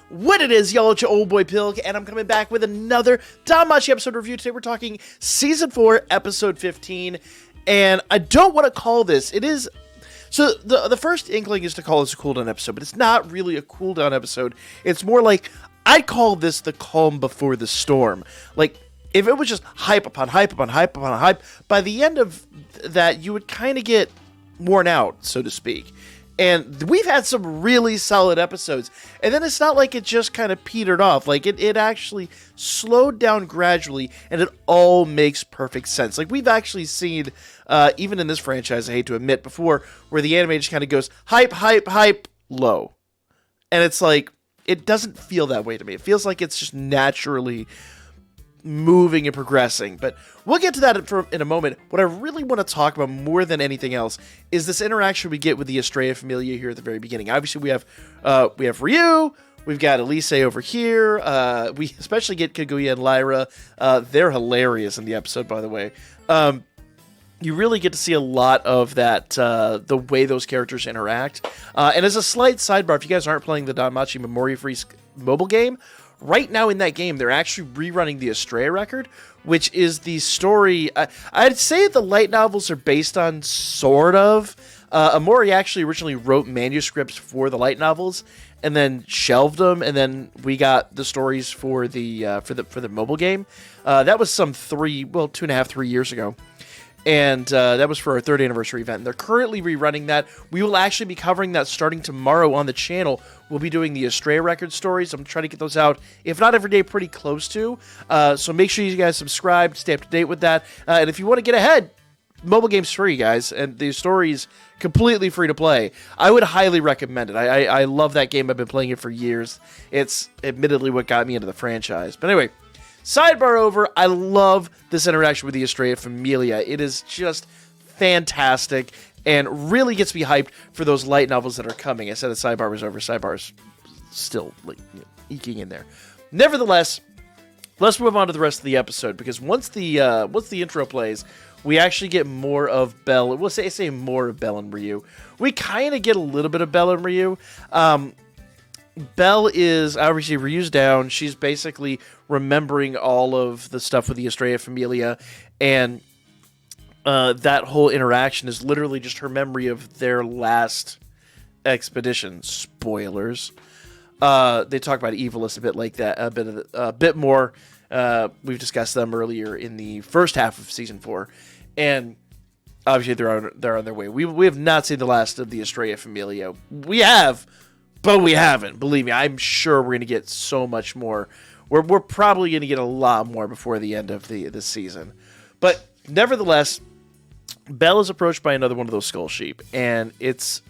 What it is, y'all, it's your old boy Pilg, and I'm coming back with another Danmachi episode review. Today we're talking Season 4, Episode 15, and I don't want to call this, it is, so the first inkling is to call this a cooldown episode, but it's not really a cooldown episode. It's more like, I'd call this the calm before the storm. Like, if it was just hype upon hype upon hype upon hype, by the end of that, you would kind of get worn out, so to speak. And we've had some really solid episodes. And then it's not like it just kind of petered off. Like, it actually slowed down gradually, and it all makes perfect sense. Like, we've actually seen, even in this franchise, I hate to admit, before, where the anime just kind of goes, hype, hype, hype, low. And it's like, it doesn't feel that way to me. It feels like it's just naturally moving and progressing, but we'll get to that in a moment. What I really want to talk about more than anything else is this interaction we get with the Estrella familia here at the very beginning. Obviously, we have Ryu, we've got Elise over here. We especially get Kaguya and Lyra. They're hilarious in the episode, by the way. You really get to see a lot of that, the way those characters interact. And as a slight sidebar, if you guys aren't playing the Danmachi Memoria Freeze mobile game, right now in that game, they're actually rerunning the Estrella record, which is the story. I'd say the light novels are based on, sort of. Amori actually originally wrote manuscripts for the light novels and then shelved them, and then we got the stories for the mobile game. That was some 2.5, 3 years ago. And that was for our 3rd anniversary event. And they're currently rerunning that. We will actually be covering that starting tomorrow on the channel. We'll be doing the Estrella record stories. I'm trying to get those out, if not every day, pretty close to. So make sure you guys subscribe, stay up to date with that. And if you want to get ahead, mobile game's free, guys. And the story's completely free to play. I would highly recommend it. I love that game. I've been playing it for years. It's admittedly what got me into the franchise. But anyway, sidebar over. I love this interaction with the Estrella familia. It is just fantastic and really gets me hyped for those light novels that are coming. I said the sidebar was over. Sidebar's still eking in there. Nevertheless, let's move on to the rest of the episode, because once the intro plays, we actually get more of Belle. We'll say more of Belle and Ryu. We kind of get a little bit of Belle and Ryu. Belle is, obviously, Ryu's down. She's basically remembering all of the stuff with the Estrella familia, and that whole interaction is literally just her memory of their last expedition. Spoilers. They talk about Evilus a bit like that, a bit more. We've discussed them earlier in the first half of Season 4, and obviously they're on their way. We have not seen the last of the Estrella familia. We have, but we haven't. Believe me, I'm sure we're going to get so much more. We're probably going to get a lot more before the end of the season. But nevertheless, Belle is approached by another one of those skull sheep, and it's,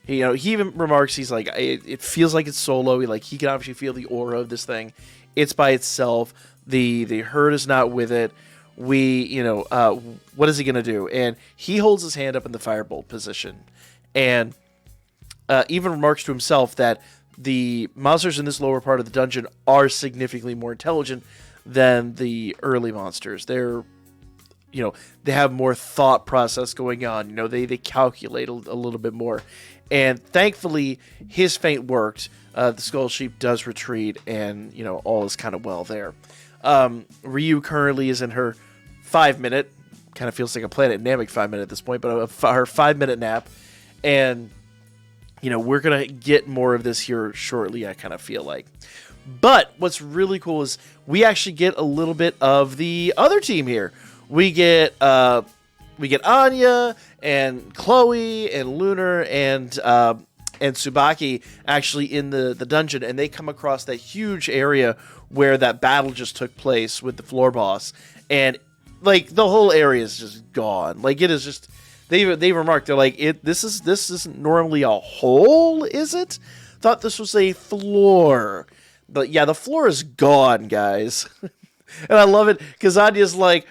he even remarks, he's like, it feels like it's solo. He can obviously feel the aura of this thing. It's by itself. The herd is not with it. What is he going to do? And he holds his hand up in the firebolt position, and even remarks to himself that the monsters in this lower part of the dungeon are significantly more intelligent than the early monsters. They're, they have more thought process going on. They calculate a little bit more. And thankfully, his feint worked. The skull sheep does retreat, and, all is kind of well there. Ryu currently is in her 5-minute, kind of feels like a Planet Namek 5-minute at this point, but her 5-minute nap. And we're going to get more of this here shortly, I kind of feel like. But what's really cool is we actually get a little bit of the other team here. We get Anya and Chloe and Lunar and Tsubaki actually in the dungeon, and they come across that huge area where that battle just took place with the floor boss. And, the whole area is just gone. It is just... They remarked, they're like, this isn't normally a hole, is it? Thought this was a floor. But yeah, the floor is gone, guys. And I love it, because Anya's like,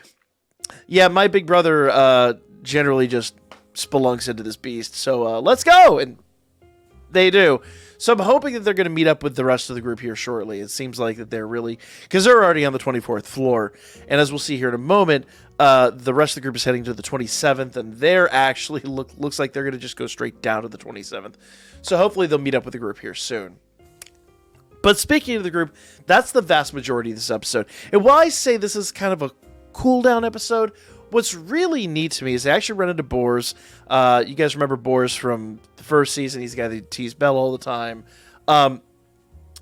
yeah, my big brother generally just spelunks into this beast, so let's go! And they do. So I'm hoping that they're going to meet up with the rest of the group here shortly. It seems like that they're really... Because they're already on the 24th floor. And as we'll see here in a moment, the rest of the group is heading to the 27th. And they're actually... looks like they're going to just go straight down to the 27th. So hopefully they'll meet up with the group here soon. But speaking of the group, that's the vast majority of this episode. And while I say this is kind of a cool down episode, what's really neat to me is they actually run into Boars. You guys remember Boars from the first season? He's the guy that teased Belle all the time.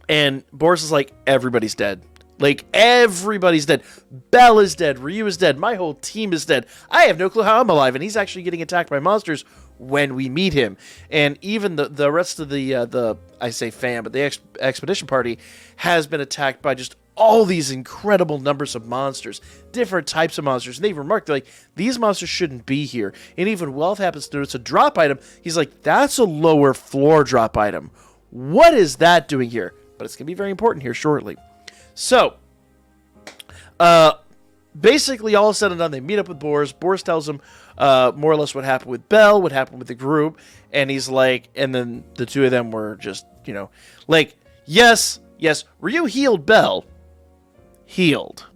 And Boris is like, everybody's dead. Like, everybody's dead. Belle is dead. Ryu is dead. My whole team is dead. I have no clue how I'm alive. And he's actually getting attacked by monsters when we meet him. And even the rest of the I say fam, but the expedition party has been attacked by just all these incredible numbers of monsters, different types of monsters. And they've remarked, like, these monsters shouldn't be here. And even Wealth happens to notice a drop item. He's like, that's a lower floor drop item. What is that doing here? But it's going to be very important here shortly. So, basically, all said and done, they meet up with Boris. Boris tells him more or less what happened with Belle, what happened with the group. And he's like, and then the two of them were just, like, yes, Ryu healed Belle. Healed.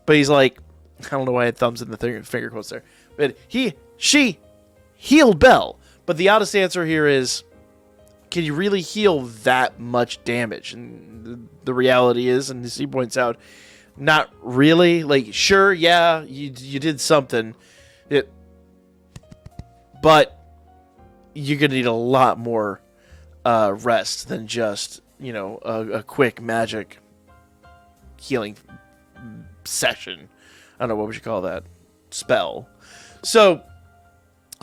But he's like, I don't know why I had thumbs in the finger quotes there. But she healed Belle. But the honest answer here is, can you really heal that much damage? And the reality is, and as he points out, not really. Like, sure, yeah, you did something. But you're going to need a lot more rest than just, a quick magic healing session. I don't know, what would you call that? Spell. So,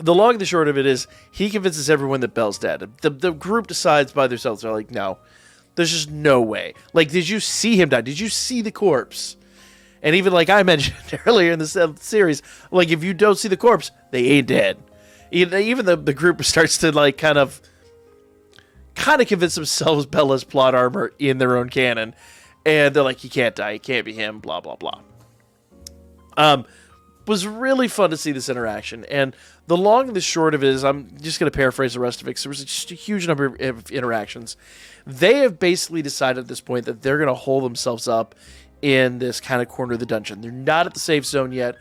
the long and the short of it is, he convinces everyone that Belle's dead. The group decides by themselves. They're like, no, there's just no way. Like, did you see him die? Did you see the corpse? And even like I mentioned earlier in the series, like, if you don't see the corpse, they ain't dead. Even the group starts to like kind of convince themselves Bella's plot armor in their own canon. And they're like, he can't die. He can't be him, blah, blah, blah. Was really fun to see this interaction. And the long and the short of it is, I'm just going to paraphrase the rest of it, because there was just a huge number of interactions. They have basically decided at this point that they're going to hold themselves up in this kind of corner of the dungeon. They're not at the safe zone yet,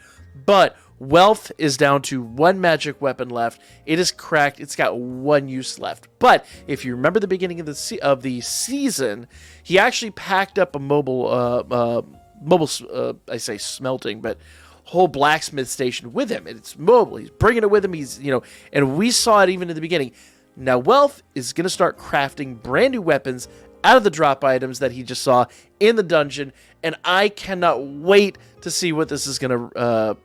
but Wealth is down to one magic weapon left. It is cracked. It's got one use left. But if you remember the beginning of the season, he actually packed up a mobile, I say smelting, but whole blacksmith station with him. And it's mobile. He's bringing it with him. He's, and we saw it even in the beginning. Now, Wealth is going to start crafting brand new weapons out of the drop items that he just saw in the dungeon. And I cannot wait to see what this is going to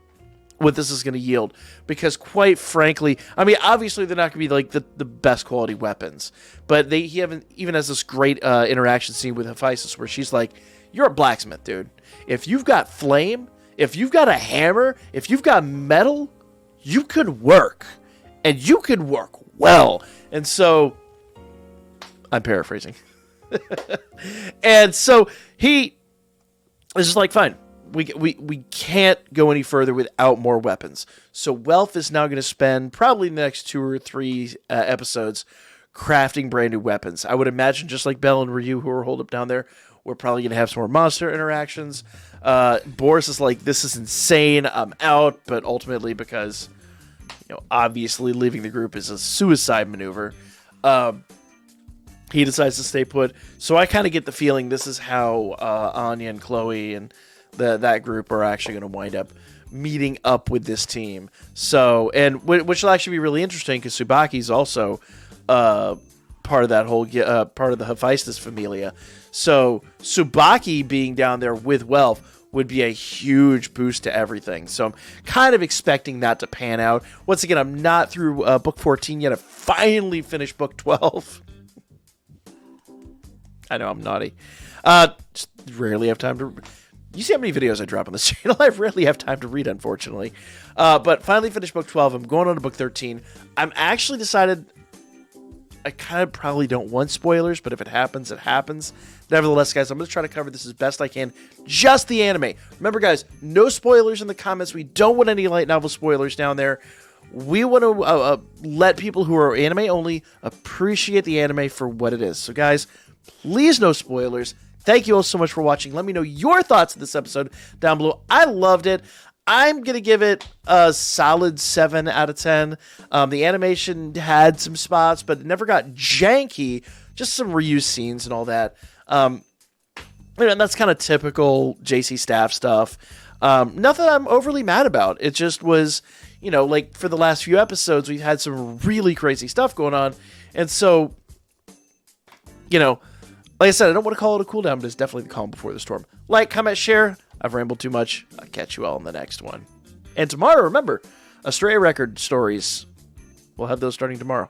yield, because quite frankly, I mean, obviously they're not going to be like the best quality weapons, but he even has this great interaction scene with Hephaestus where she's like, you're a blacksmith, dude. If you've got flame, if you've got a hammer, if you've got metal, you can work, and you can work well. And so, I'm paraphrasing. And so he is just like, fine. We can't go any further without more weapons. So Wealth is now going to spend probably the next 2 or 3 episodes crafting brand new weapons. I would imagine, just like Belle and Ryu, who are holed up down there, we're probably going to have some more monster interactions. Boris is like, this is insane, I'm out. But ultimately, because, obviously leaving the group is a suicide maneuver, he decides to stay put. So I kind of get the feeling this is how Anya and Chloe and that group are actually going to wind up meeting up with this team. So, and which will actually be really interesting, because Tsubaki's also part of that whole part of the Hephaestus familia. So Tsubaki being down there with Wealth would be a huge boost to everything. So I'm kind of expecting that to pan out. Once again, I'm not through book 14 yet. I finally finished book 12. I know, I'm naughty. Just rarely have time to... You see how many videos I drop on this channel? I rarely have time to read, unfortunately. But finally finished book 12. I'm going on to book 13. I'm actually decided I kind of probably don't want spoilers, but if it happens, it happens. Nevertheless, guys, I'm going to try to cover this as best I can. Just the anime. Remember, guys, no spoilers in the comments. We don't want any light novel spoilers down there. We want to let people who are anime only appreciate the anime for what it is. So, guys, please no spoilers. Thank you all so much for watching. Let me know your thoughts on this episode down below. I loved it. I'm going to give it a solid 7 out of 10. The animation had some spots, but it never got janky. Just some reused scenes and all that. And that's kind of typical JC Staff stuff. Nothing I'm overly mad about. It just was, like for the last few episodes, we've had some really crazy stuff going on. And so, like I said, I don't want to call it a cooldown, but it's definitely the calm before the storm. Like, comment, share. I've rambled too much. I'll catch you all in the next one. And tomorrow, remember, Astray Record stories. We'll have those starting tomorrow.